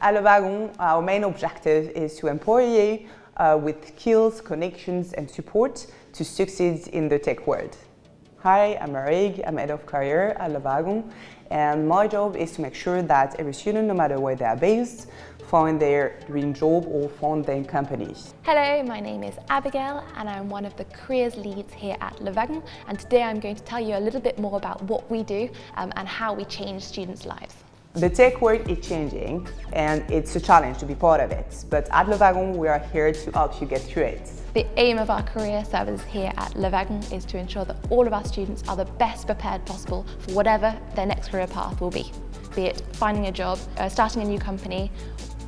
At Wagon, our main objective is to empower you with skills, connections, and support to succeed in the tech world. Hi, I'm Marig, I'm head of career at Wagon, and my job is to make sure that every student, no matter where they are based, find their dream job or found their companies. Hello, my name is Abigail and I'm one of the careers leads here at Wagon, and today I'm going to tell you a little bit more about what we do and how we change students' lives. The tech world is changing and it's a challenge to be part of it, but at Wagon we are here to help you get through it. The aim of our career service here at Wagon is to ensure that all of our students are the best prepared possible for whatever their next career path will be it finding a job, starting a new company,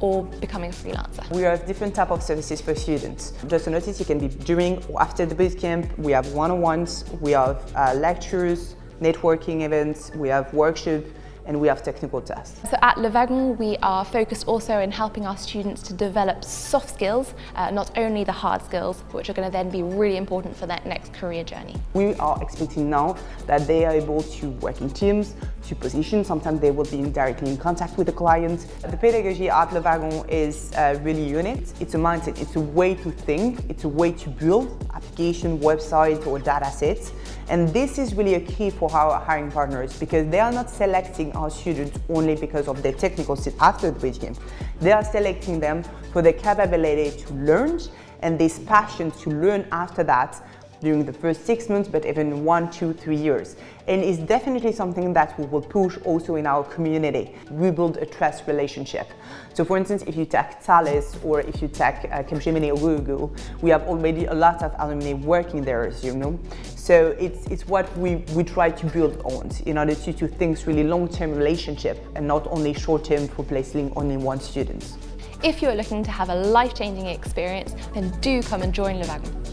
or becoming a freelancer. We have different types of services for students. Just to notice, it can be during or after the bootcamp. We have one-on-ones, we have lectures, networking events, we have workshops, and we have technical tests. So at Wagon, we are focused also in helping our students to develop soft skills, not only the hard skills, which are going to then be really important for their next career journey. We are expecting now that they are able to work in teams, to position. Sometimes they will be directly in contact with the client. The pedagogy at Wagon is really unique. It's a mindset, it's a way to think, it's a way to build application, website, or data sets. And this is really a key for our hiring partners, because they are not selecting our students only because of their technical skills after the bootcamp. They are selecting them for their capability to learn and this passion to learn after that during the first 6 months, but even 1, 2, 3 years. And it's definitely something that we will push also in our community. We build a trust relationship. So for instance, if you take Thales or if you take Capgemini or Google, we have already a lot of alumni working there, as you know. So it's what we try to build on in order to think really long-term relationship and not only short-term for placing only one student. If you're looking to have a life-changing experience, then do come and join Wagon.